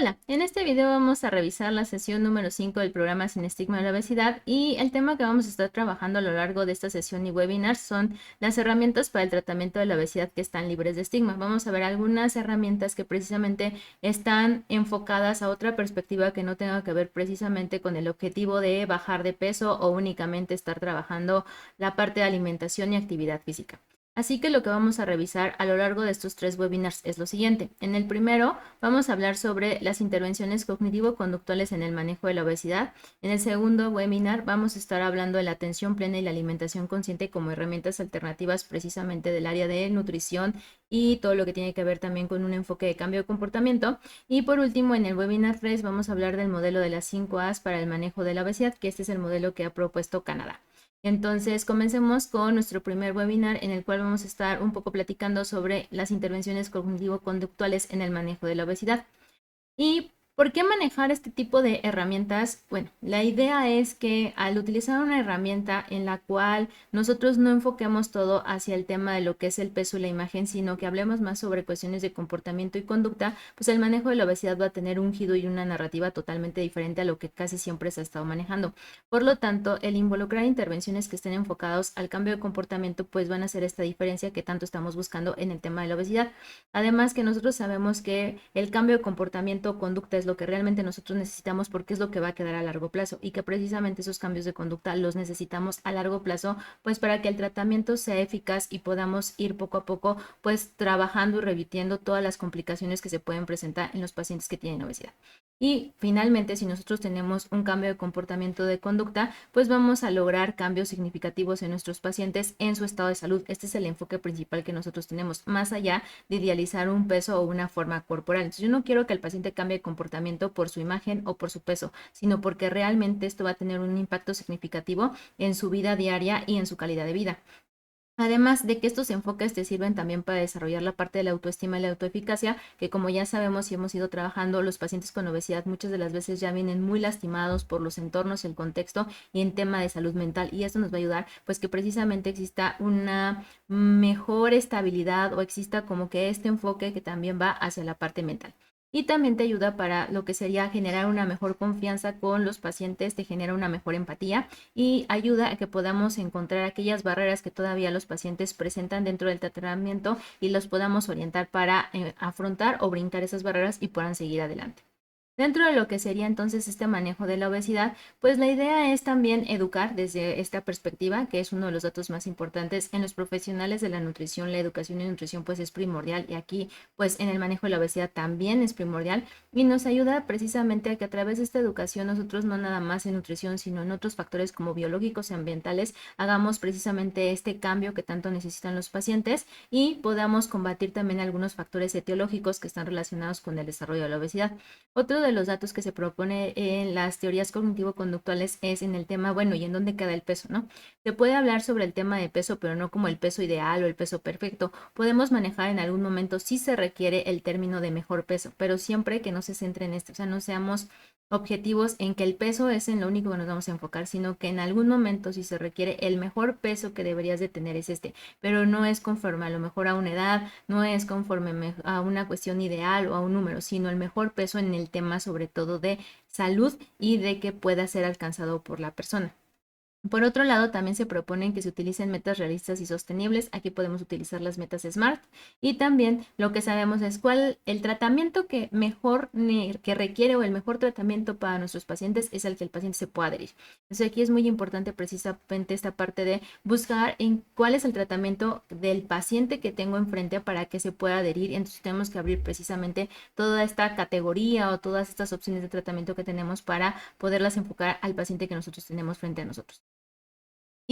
Hola, en este video vamos a revisar la sesión número 5 del programa Sin Estigma de la Obesidad y el tema que vamos a estar trabajando a lo largo de esta sesión y webinar son las herramientas para el tratamiento de la obesidad que están libres de estigma. Vamos a ver algunas herramientas que precisamente están enfocadas a otra perspectiva que no tenga que ver precisamente con el objetivo de bajar de peso o únicamente estar trabajando la parte de alimentación y actividad física. Así que lo que vamos a revisar a lo largo de estos 3 webinars es lo siguiente. En el primero vamos a hablar sobre las intervenciones cognitivo-conductuales en el manejo de la obesidad. En el segundo webinar vamos a estar hablando de la atención plena y la alimentación consciente como herramientas alternativas precisamente del área de nutrición y todo lo que tiene que ver también con un enfoque de cambio de comportamiento. Y por último, en el webinar 3 vamos a hablar del modelo de las 5 A's para el manejo de la obesidad, que este es el modelo que ha propuesto Canadá. Entonces, comencemos con nuestro primer webinar en el cual vamos a estar un poco platicando sobre las intervenciones cognitivo-conductuales en el manejo de la obesidad. ¿Y por qué manejar este tipo de herramientas? Bueno, la idea es que al utilizar una herramienta en la cual nosotros no enfoquemos todo hacia el tema de lo que es el peso y la imagen, sino que hablemos más sobre cuestiones de comportamiento y conducta, pues el manejo de la obesidad va a tener un giro y una narrativa totalmente diferente a lo que casi siempre se ha estado manejando. Por lo tanto, el involucrar intervenciones que estén enfocados al cambio de comportamiento, pues van a hacer esta diferencia que tanto estamos buscando en el tema de la obesidad. Además que nosotros sabemos que el cambio de comportamiento o conducta es lo que realmente nosotros necesitamos porque es lo que va a quedar a largo plazo y que precisamente esos cambios de conducta los necesitamos a largo plazo pues para que el tratamiento sea eficaz y podamos ir poco a poco pues trabajando y revirtiendo todas las complicaciones que se pueden presentar en los pacientes que tienen obesidad. Y finalmente, si nosotros tenemos un cambio de comportamiento de conducta, pues vamos a lograr cambios significativos en nuestros pacientes en su estado de salud. Este es el enfoque principal que nosotros tenemos, más allá de idealizar un peso o una forma corporal. Entonces, yo no quiero que el paciente cambie de comportamiento por su imagen o por su peso, sino porque realmente esto va a tener un impacto significativo en su vida diaria y en su calidad de vida. Además de que estos enfoques te sirven también para desarrollar la parte de la autoestima y la autoeficacia, que como ya sabemos y hemos ido trabajando, los pacientes con obesidad muchas de las veces ya vienen muy lastimados por los entornos, el contexto y en tema de salud mental. Y esto nos va a ayudar pues que precisamente exista una mejor estabilidad o exista como que este enfoque que también va hacia la parte mental. Y también te ayuda para lo que sería generar una mejor confianza con los pacientes, te genera una mejor empatía y ayuda a que podamos encontrar aquellas barreras que todavía los pacientes presentan dentro del tratamiento y los podamos orientar para afrontar o brincar esas barreras y puedan seguir adelante. Dentro de lo que sería entonces este manejo de la obesidad, pues la idea es también educar desde esta perspectiva, que es uno de los datos más importantes en los profesionales de la nutrición. La educación y nutrición pues es primordial y aquí pues en el manejo de la obesidad también es primordial y nos ayuda precisamente a que a través de esta educación nosotros no nada más en nutrición, sino en otros factores como biológicos y ambientales, hagamos precisamente este cambio que tanto necesitan los pacientes y podamos combatir también algunos factores etiológicos que están relacionados con el desarrollo de la obesidad. Otro de los datos que se propone en las teorías cognitivo-conductuales es en el tema, bueno, ¿y en dónde queda el peso, no? Se puede hablar sobre el tema de peso, pero no como el peso ideal o el peso perfecto. Podemos manejar en algún momento si se requiere el término de mejor peso, pero siempre que no se centre en esto, o sea, no seamos objetivos en que el peso es en lo único que nos vamos a enfocar, sino que en algún momento si se requiere el mejor peso que deberías de tener es este, pero no es conforme a lo mejor a una edad, no es conforme a una cuestión ideal o a un número, sino el mejor peso en el tema sobre todo de salud y de que pueda ser alcanzado por la persona. Por otro lado, también se proponen que se utilicen metas realistas y sostenibles. Aquí podemos utilizar las metas SMART. Y también lo que sabemos es cuál el tratamiento que mejor que requiere o el mejor tratamiento para nuestros pacientes es el que el paciente se pueda adherir. Entonces aquí es muy importante precisamente esta parte de buscar en cuál es el tratamiento del paciente que tengo enfrente para que se pueda adherir. Entonces tenemos que abrir precisamente toda esta categoría o todas estas opciones de tratamiento que tenemos para poderlas enfocar al paciente que nosotros tenemos frente a nosotros.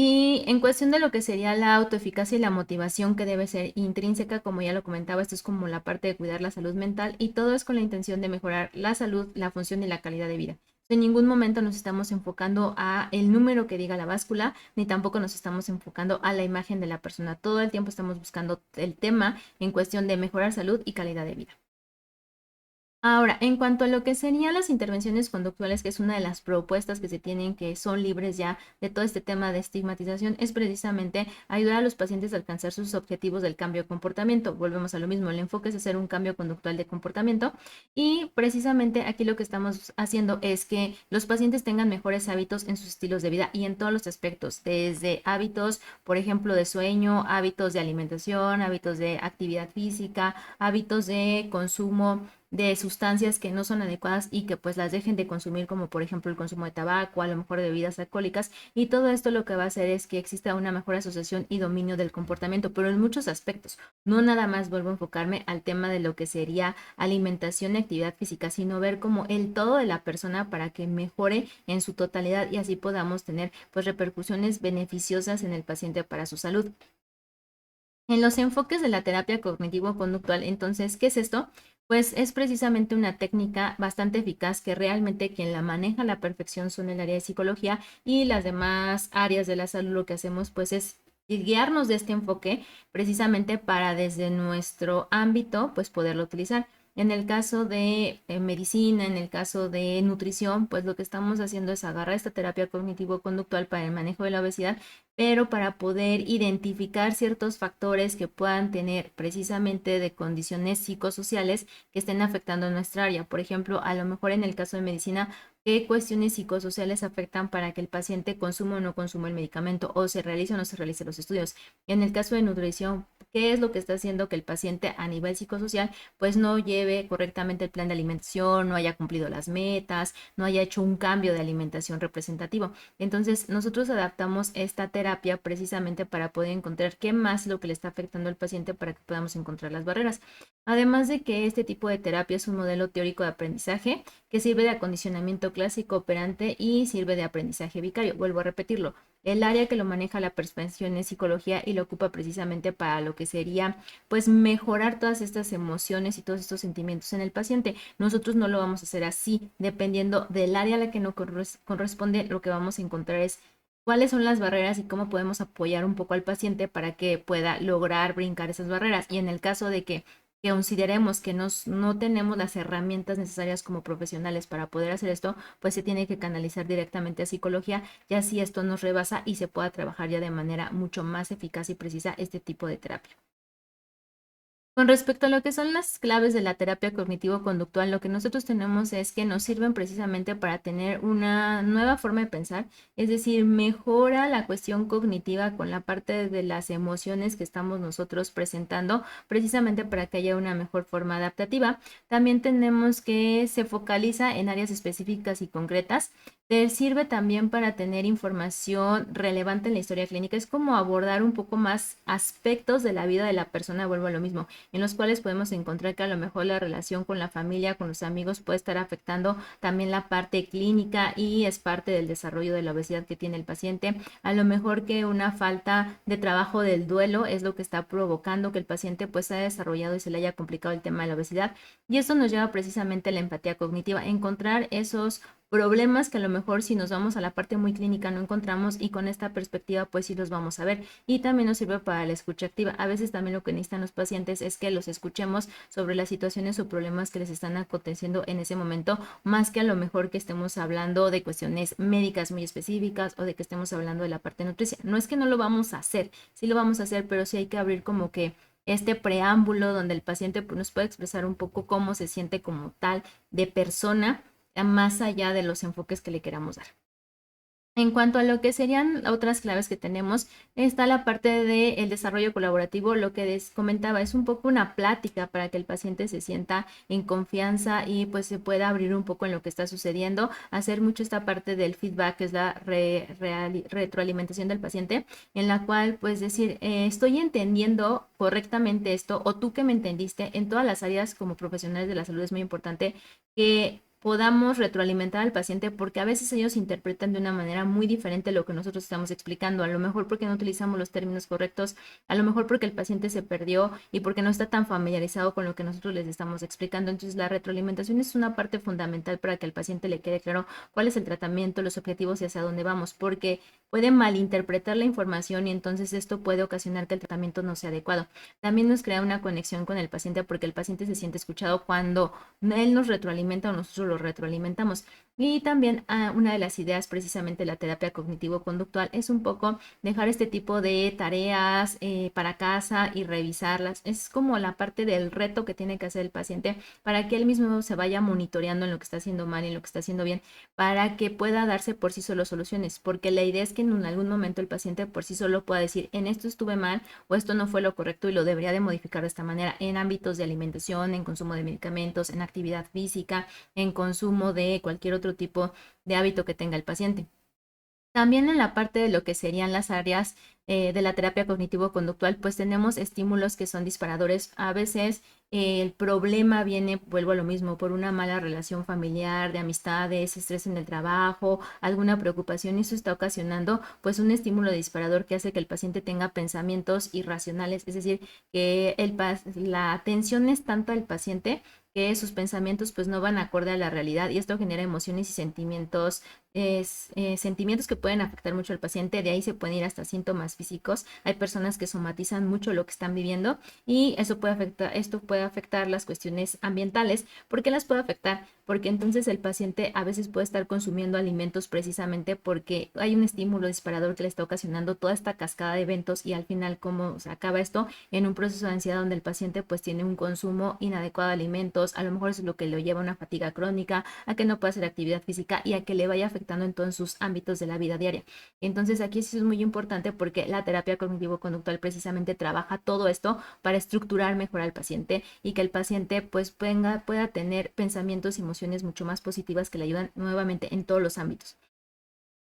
Y en cuestión de lo que sería la autoeficacia y la motivación que debe ser intrínseca, como ya lo comentaba, esto es como la parte de cuidar la salud mental y todo es con la intención de mejorar la salud, la función y la calidad de vida. En ningún momento nos estamos enfocando a el número que diga la báscula, ni tampoco nos estamos enfocando a la imagen de la persona. Todo el tiempo estamos buscando el tema en cuestión de mejorar salud y calidad de vida. Ahora, en cuanto a lo que serían las intervenciones conductuales, que es una de las propuestas que se tienen, que son libres ya de todo este tema de estigmatización, es precisamente ayudar a los pacientes a alcanzar sus objetivos del cambio de comportamiento. Volvemos a lo mismo, el enfoque es hacer un cambio conductual de comportamiento y precisamente aquí lo que estamos haciendo es que los pacientes tengan mejores hábitos en sus estilos de vida y en todos los aspectos, desde hábitos, por ejemplo, de sueño, hábitos de alimentación, hábitos de actividad física, hábitos de consumo de sustancias que no son adecuadas y que pues las dejen de consumir, como por ejemplo el consumo de tabaco, a lo mejor de bebidas alcohólicas, y todo esto lo que va a hacer es que exista una mejor asociación y dominio del comportamiento, pero en muchos aspectos. No nada más vuelvo a enfocarme al tema de lo que sería alimentación y actividad física, sino ver como el todo de la persona para que mejore en su totalidad y así podamos tener pues repercusiones beneficiosas en el paciente para su salud. En los enfoques de la terapia cognitivo-conductual, entonces, ¿qué es esto? Pues es precisamente una técnica bastante eficaz que realmente quien la maneja a la perfección son el área de psicología y las demás áreas de la salud. Lo que hacemos pues es guiarnos de este enfoque precisamente para desde nuestro ámbito pues poderlo utilizar. En el caso de medicina, en el caso de nutrición, pues lo que estamos haciendo es agarrar esta terapia cognitivo-conductual para el manejo de la obesidad, pero para poder identificar ciertos factores que puedan tener precisamente de condiciones psicosociales que estén afectando nuestra área. Por ejemplo, a lo mejor en el caso de medicina, qué cuestiones psicosociales afectan para que el paciente consuma o no consuma el medicamento, o se realice o no se realice los estudios. En el caso de nutrición, qué es lo que está haciendo que el paciente a nivel psicosocial pues no lleve correctamente el plan de alimentación, no haya cumplido las metas, no haya hecho un cambio de alimentación representativo. Entonces, nosotros adaptamos esta terapia precisamente para poder encontrar qué más es lo que le está afectando al paciente para que podamos encontrar las barreras. Además de que este tipo de terapia es un modelo teórico de aprendizaje que sirve de acondicionamiento clásico operante y sirve de aprendizaje vicario. Vuelvo a repetirlo. El área que lo maneja la perspectiva es psicología y lo ocupa precisamente para lo que sería pues mejorar todas estas emociones y todos estos sentimientos en el paciente. Nosotros no lo vamos a hacer así, dependiendo del área a la que nos corresponde, lo que vamos a encontrar es cuáles son las barreras y cómo podemos apoyar un poco al paciente para que pueda lograr brincar esas barreras. Y en el caso de que consideremos que no tenemos las herramientas necesarias como profesionales para poder hacer esto, pues se tiene que canalizar directamente a psicología, ya si esto nos rebasa y se pueda trabajar ya de manera mucho más eficaz y precisa este tipo de terapia. Con respecto a lo que son las claves de la terapia cognitivo-conductual, lo que nosotros tenemos es que nos sirven precisamente para tener una nueva forma de pensar, es decir, mejora la cuestión cognitiva con la parte de las emociones que estamos nosotros presentando, precisamente para que haya una mejor forma adaptativa. También tenemos que se focaliza en áreas específicas y concretas. Te sirve también para tener información relevante en la historia clínica. Es como abordar un poco más aspectos de la vida de la persona, vuelvo a lo mismo, en los cuales podemos encontrar que a lo mejor la relación con la familia, con los amigos puede estar afectando también la parte clínica y es parte del desarrollo de la obesidad que tiene el paciente. A lo mejor que una falta de trabajo del duelo es lo que está provocando que el paciente pues haya desarrollado y se le haya complicado el tema de la obesidad. Y esto nos lleva precisamente a la empatía cognitiva, encontrar esos problemas que a lo mejor si nos vamos a la parte muy clínica no encontramos y con esta perspectiva pues sí los vamos a ver y también nos sirve para la escucha activa. A veces también lo que necesitan los pacientes es que los escuchemos sobre las situaciones o problemas que les están aconteciendo en ese momento, más que a lo mejor que estemos hablando de cuestiones médicas muy específicas o de que estemos hablando de la parte nutricia. No es que no lo vamos a hacer, sí lo vamos a hacer, pero sí hay que abrir como que este preámbulo donde el paciente pues, nos puede expresar un poco cómo se siente como tal de persona más allá de los enfoques que le queramos dar. En cuanto a lo que serían otras claves que tenemos, está la parte del desarrollo colaborativo. Lo que les comentaba es un poco una plática para que el paciente se sienta en confianza y pues se pueda abrir un poco en lo que está sucediendo. Hacer mucho esta parte del feedback, que es la retroalimentación del paciente, en la cual pues decir, estoy entendiendo correctamente esto o tú que me entendiste en todas las áreas como profesionales de la salud es muy importante que podamos retroalimentar al paciente, porque a veces ellos interpretan de una manera muy diferente lo que nosotros estamos explicando, a lo mejor porque no utilizamos los términos correctos, a lo mejor porque el paciente se perdió y porque no está tan familiarizado con lo que nosotros les estamos explicando. Entonces la retroalimentación es una parte fundamental para que al paciente le quede claro cuál es el tratamiento, los objetivos y hacia dónde vamos, porque puede malinterpretar la información y entonces esto puede ocasionar que el tratamiento no sea adecuado. También nos crea una conexión con el paciente porque el paciente se siente escuchado cuando él nos retroalimenta o nosotros lo retroalimentamos. Y también una de las ideas precisamente de la terapia cognitivo-conductual es un poco dejar este tipo de tareas para casa y revisarlas. Es como la parte del reto que tiene que hacer el paciente para que él mismo se vaya monitoreando en lo que está haciendo mal y en lo que está haciendo bien, para que pueda darse por sí solo soluciones, porque la idea es que en algún momento el paciente por sí solo pueda decir, en esto estuve mal o esto no fue lo correcto y lo debería de modificar de esta manera en ámbitos de alimentación, en consumo de medicamentos, en actividad física, en consumo de cualquier otro tipo de hábito que tenga el paciente. También en la parte de lo que serían las áreas de la terapia cognitivo-conductual, pues tenemos estímulos que son disparadores. A veces el problema viene, vuelvo a lo mismo, por una mala relación familiar, de amistades, estrés en el trabajo, alguna preocupación, y eso está ocasionando pues un estímulo disparador que hace que el paciente tenga pensamientos irracionales, es decir, que la atención es tanta al paciente que sus pensamientos pues no van acorde a la realidad, y esto genera emociones y sentimientos que pueden afectar mucho al paciente. De ahí se pueden ir hasta síntomas físicos. Hay personas que somatizan mucho lo que están viviendo y esto puede afectar las cuestiones ambientales. ¿Por qué las puede afectar? Porque entonces el paciente a veces puede estar consumiendo alimentos precisamente porque hay un estímulo disparador que le está ocasionando toda esta cascada de eventos, y al final cómo se acaba esto en un proceso de ansiedad donde el paciente pues tiene un consumo inadecuado de alimentos. A lo mejor es lo que lo lleva a una fatiga crónica, a que no pueda hacer actividad física y a que le vaya afectando en todos sus ámbitos de la vida diaria. Entonces aquí sí es muy importante porque la terapia cognitivo-conductual precisamente trabaja todo esto para estructurar mejor al paciente y que el paciente pues pueda tener pensamientos y emociones mucho más positivas que le ayudan nuevamente en todos los ámbitos.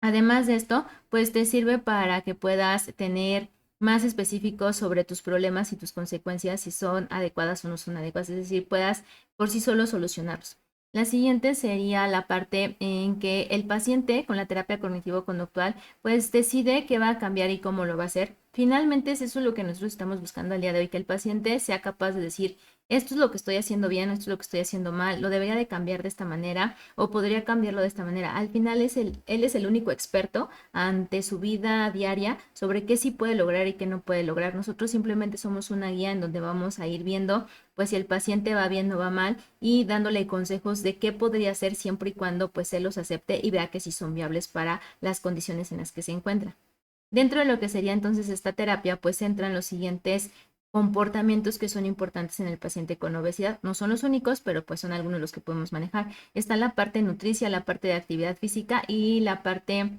Además de esto, pues te sirve para que puedas tener más específicos sobre tus problemas y tus consecuencias, si son adecuadas o no son adecuadas, es decir, puedas por sí solo solucionarlos. La siguiente sería la parte en que el paciente con la terapia cognitivo-conductual pues decide qué va a cambiar y cómo lo va a hacer. Finalmente es eso lo que nosotros estamos buscando al día de hoy, que el paciente sea capaz de decir, esto es lo que estoy haciendo bien, esto es lo que estoy haciendo mal, lo debería de cambiar de esta manera o podría cambiarlo de esta manera. Al final él es el único experto ante su vida diaria sobre qué sí puede lograr y qué no puede lograr. Nosotros simplemente somos una guía en donde vamos a ir viendo pues si el paciente va bien o va mal, y dándole consejos de qué podría hacer siempre y cuando pues él los acepte y vea que sí son viables para las condiciones en las que se encuentra. Dentro de lo que sería entonces esta terapia, pues entran los siguientes comportamientos que son importantes en el paciente con obesidad. No son los únicos, pero pues son algunos de los que podemos manejar. Está la parte nutricia, la parte de actividad física y la parte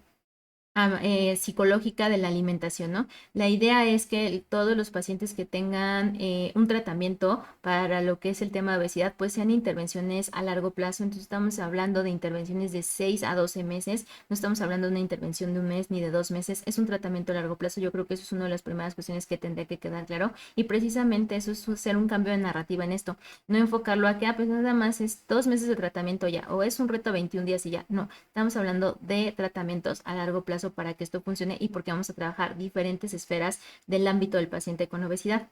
psicológica de la alimentación, ¿no? La idea es que todos los pacientes que tengan un tratamiento para lo que es el tema de obesidad, pues sean intervenciones a largo plazo. Entonces estamos hablando de intervenciones de 6 a 12 meses, no estamos hablando de una intervención de un mes ni de 2 meses, es un tratamiento a largo plazo. Yo creo que eso es una de las primeras cuestiones que tendría que quedar claro, y precisamente eso es hacer un cambio de narrativa en esto, no enfocarlo a que, pues nada más es 2 meses de tratamiento ya, o es un reto 21 días y ya, no, estamos hablando de tratamientos a largo plazo para que esto funcione y porque vamos a trabajar diferentes esferas del ámbito del paciente con obesidad.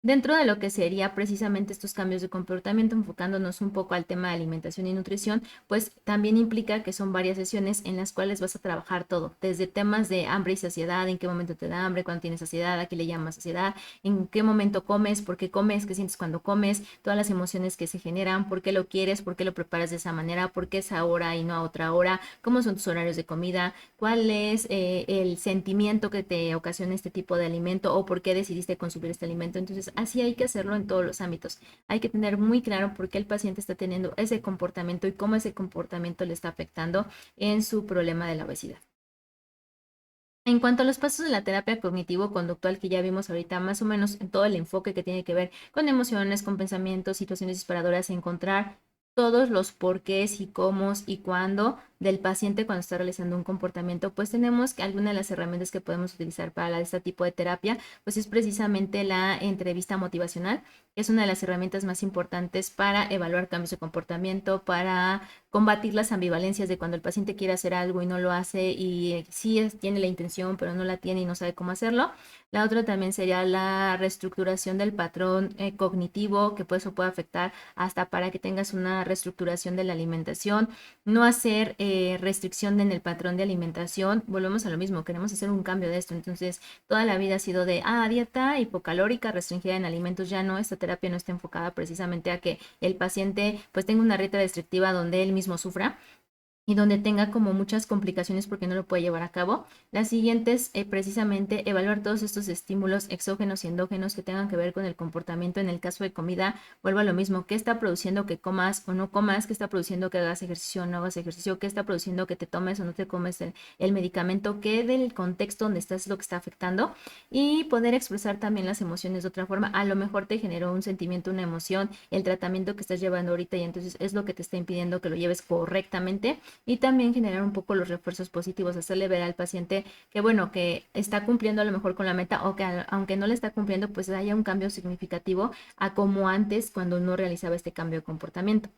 Dentro de lo que sería precisamente estos cambios de comportamiento, enfocándonos un poco al tema de alimentación y nutrición, pues también implica que son varias sesiones en las cuales vas a trabajar todo, desde temas de hambre y saciedad, en qué momento te da hambre, cuando tienes saciedad, a qué le llamas saciedad, en qué momento comes, por qué comes, qué sientes cuando comes, todas las emociones que se generan, por qué lo quieres, por qué lo preparas de esa manera, por qué es ahora y no a otra hora, cómo son tus horarios de comida, cuál es el sentimiento que te ocasiona este tipo de alimento o por qué decidiste consumir este alimento. Entonces, así hay que hacerlo en todos los ámbitos. Hay que tener muy claro por qué el paciente está teniendo ese comportamiento y cómo ese comportamiento le está afectando en su problema de la obesidad. En cuanto a los pasos de la terapia cognitivo-conductual que ya vimos ahorita, más o menos en todo el enfoque que tiene que ver con emociones, con pensamientos, situaciones disparadoras, encontrar todos los porqués y cómo y cuándo del paciente cuando está realizando un comportamiento, pues tenemos que alguna de las herramientas que podemos utilizar para este tipo de terapia, pues es precisamente la entrevista motivacional, que es una de las herramientas más importantes para evaluar cambios de comportamiento, para combatir las ambivalencias de cuando el paciente quiere hacer algo y no lo hace y sí tiene la intención, pero no la tiene y no sabe cómo hacerlo. La otra también sería la reestructuración del patrón cognitivo, que pues eso puede afectar hasta para que tengas una reestructuración de la alimentación, no hacer restricción en el patrón de alimentación. Volvemos a lo mismo, queremos hacer un cambio de esto. Entonces, toda la vida ha sido de, dieta hipocalórica, restringida en alimentos. Ya no, esta terapia no está enfocada precisamente a que el paciente pues tenga una dieta restrictiva donde él mismo sufra y donde tenga como muchas complicaciones porque no lo puede llevar a cabo. La siguiente es precisamente evaluar todos estos estímulos exógenos y endógenos que tengan que ver con el comportamiento. En el caso de comida, vuelvo a lo mismo, qué está produciendo que comas o no comas, qué está produciendo que hagas ejercicio o no hagas ejercicio, qué está produciendo que te tomes o no te comes el medicamento, qué del contexto donde estás es lo que está afectando, y poder expresar también las emociones de otra forma. A lo mejor te generó un sentimiento, una emoción, el tratamiento que estás llevando ahorita y entonces es lo que te está impidiendo que lo lleves correctamente, y también generar un poco los refuerzos positivos, hacerle ver al paciente que bueno, que está cumpliendo a lo mejor con la meta o que aunque no le está cumpliendo, pues haya un cambio significativo a como antes cuando no realizaba este cambio de comportamiento.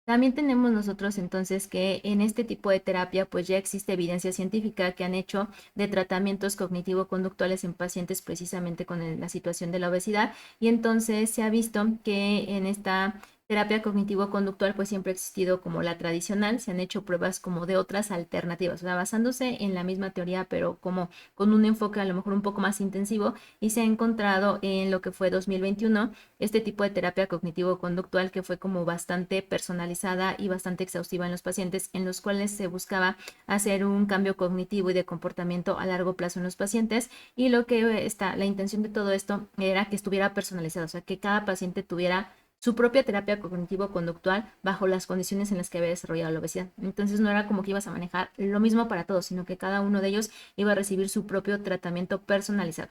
También tenemos nosotros entonces que en este tipo de terapia pues ya existe evidencia científica que han hecho de tratamientos cognitivo-conductuales en pacientes precisamente con la situación de la obesidad, y entonces se ha visto que en esta terapia cognitivo-conductual pues siempre ha existido como la tradicional, se han hecho pruebas como de otras alternativas, o sea, basándose en la misma teoría pero como con un enfoque a lo mejor un poco más intensivo, y se ha encontrado en lo que fue 2021 este tipo de terapia cognitivo-conductual que fue como bastante personalizada y bastante exhaustiva en los pacientes, en los cuales se buscaba hacer un cambio cognitivo y de comportamiento a largo plazo en los pacientes, y lo que está, la intención de todo esto era que estuviera personalizado, o sea, que cada paciente tuviera su propia terapia cognitivo-conductual bajo las condiciones en las que había desarrollado la obesidad. Entonces no era como que ibas a manejar lo mismo para todos, sino que cada uno de ellos iba a recibir su propio tratamiento personalizado.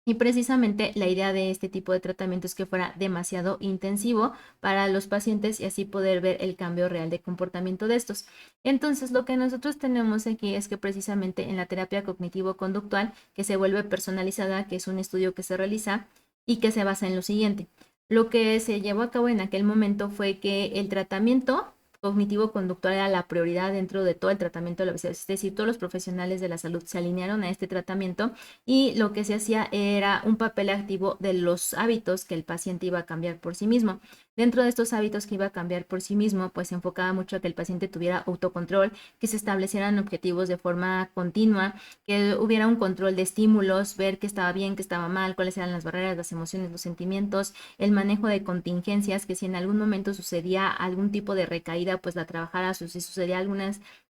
Y precisamente la idea de este tipo de tratamiento es que fuera demasiado intensivo para los pacientes y así poder ver el cambio real de comportamiento de estos. Entonces, lo que nosotros tenemos aquí es que precisamente en la terapia cognitivo-conductual, que se vuelve personalizada, que es un estudio que se realiza y que se basa en lo siguiente. Lo que se llevó a cabo en aquel momento fue que el tratamiento cognitivo-conductual era la prioridad dentro de todo el tratamiento de la obesidad, es decir, todos los profesionales de la salud se alinearon a este tratamiento, y lo que se hacía era un papel activo de los hábitos que el paciente iba a cambiar por sí mismo. Dentro de estos hábitos que iba a cambiar por sí mismo, pues se enfocaba mucho a que el paciente tuviera autocontrol, que se establecieran objetivos de forma continua, que hubiera un control de estímulos, ver qué estaba bien, qué estaba mal, cuáles eran las barreras, las emociones, los sentimientos, el manejo de contingencias, que si en algún momento sucedía algún tipo de recaída, pues la trabajara, si sucedía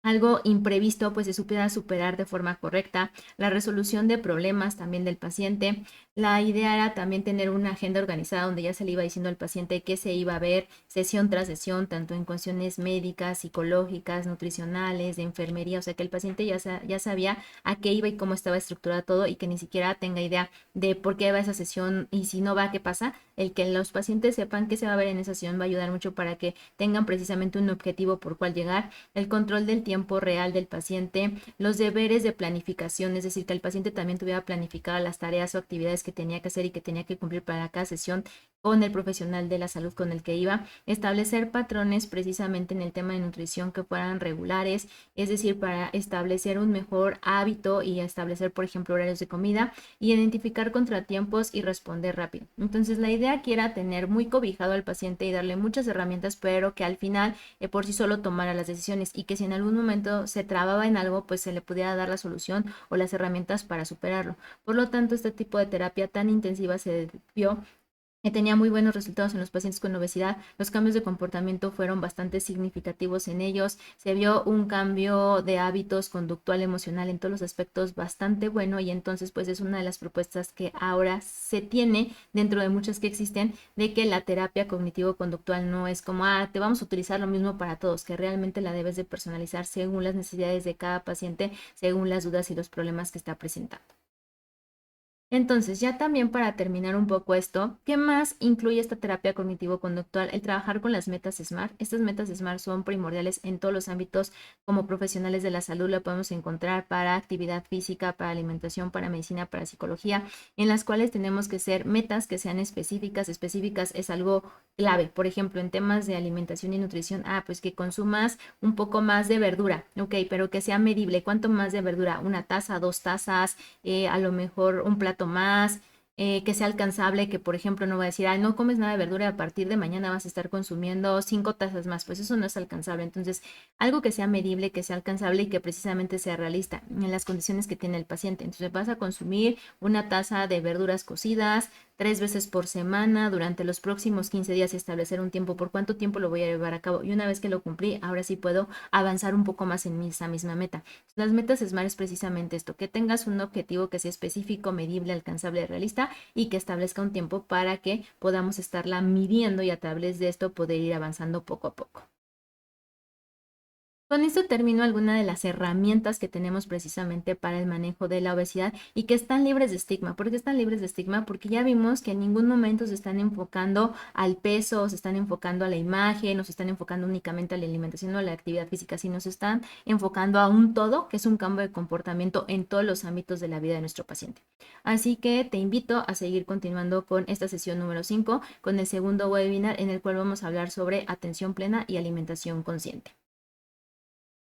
algo imprevisto, pues se supiera superar de forma correcta, la resolución de problemas también del paciente. La idea era también tener una agenda organizada donde ya se le iba diciendo al paciente qué se iba a ver sesión tras sesión, tanto en cuestiones médicas, psicológicas, nutricionales, de enfermería, o sea que el paciente ya sabía a qué iba y cómo estaba estructurado todo, y que ni siquiera tenga idea de por qué va esa sesión y si no va, qué pasa. El que los pacientes sepan qué se va a ver en esa sesión va a ayudar mucho para que tengan precisamente un objetivo por cual llegar, el control del tiempo real del paciente, los deberes de planificación, es decir, que el paciente también tuviera planificadas las tareas o actividades que tenía que hacer y que tenía que cumplir para cada sesión con el profesional de la salud con el que iba, establecer patrones precisamente en el tema de nutrición que fueran regulares, es decir, para establecer un mejor hábito y establecer, por ejemplo, horarios de comida, y identificar contratiempos y responder rápido. Entonces, la idea aquí era tener muy cobijado al paciente y darle muchas herramientas, pero que al final por sí solo tomara las decisiones, y que si en algún momento se trababa en algo, pues se le pudiera dar la solución o las herramientas para superarlo. Por lo tanto, este tipo de terapia tan intensiva se vio que tenía muy buenos resultados en los pacientes con obesidad. Los cambios de comportamiento fueron bastante significativos en ellos. Se vio un cambio de hábitos conductual, emocional, en todos los aspectos bastante bueno, y entonces pues es una de las propuestas que ahora se tiene dentro de muchas que existen, de que la terapia cognitivo-conductual no es como, te vamos a utilizar lo mismo para todos, que realmente la debes de personalizar según las necesidades de cada paciente, según las dudas y los problemas que está presentando. Entonces, ya también para terminar un poco esto, ¿qué más incluye esta terapia cognitivo-conductual? El trabajar con las metas SMART. Estas metas SMART son primordiales en todos los ámbitos como profesionales de la salud. La podemos encontrar para actividad física, para alimentación, para medicina, para psicología, en las cuales tenemos que ser metas que sean específicas. Específicas es algo clave. Por ejemplo, en temas de alimentación y nutrición, pues que consumas un poco más de verdura, ok, pero que sea medible. ¿Cuánto más de verdura? Una taza, dos tazas, a lo mejor un plato más, que sea alcanzable, que por ejemplo no va a decir, ay, no comes nada de verdura, a partir de mañana vas a estar consumiendo 5 tazas más, pues eso no es alcanzable. Entonces, algo que sea medible, que sea alcanzable y que precisamente sea realista en las condiciones que tiene el paciente. Entonces, vas a consumir una taza de verduras cocidas 3 veces por semana durante los próximos 15 días y establecer un tiempo, por cuánto tiempo lo voy a llevar a cabo. Y una vez que lo cumplí, ahora sí puedo avanzar un poco más en esa misma meta. Las metas SMART es precisamente esto, que tengas un objetivo que sea específico, medible, alcanzable, realista y que establezca un tiempo para que podamos estarla midiendo y a través de esto poder ir avanzando poco a poco. Con esto termino alguna de las herramientas que tenemos precisamente para el manejo de la obesidad y que están libres de estigma. ¿Por qué están libres de estigma? Porque ya vimos que en ningún momento se están enfocando al peso, se están enfocando a la imagen, o se están enfocando únicamente a la alimentación o a la actividad física, sino se están enfocando a un todo, que es un cambio de comportamiento en todos los ámbitos de la vida de nuestro paciente. Así que te invito a seguir continuando con esta sesión número 5, con el segundo webinar en el cual vamos a hablar sobre atención plena y alimentación consciente.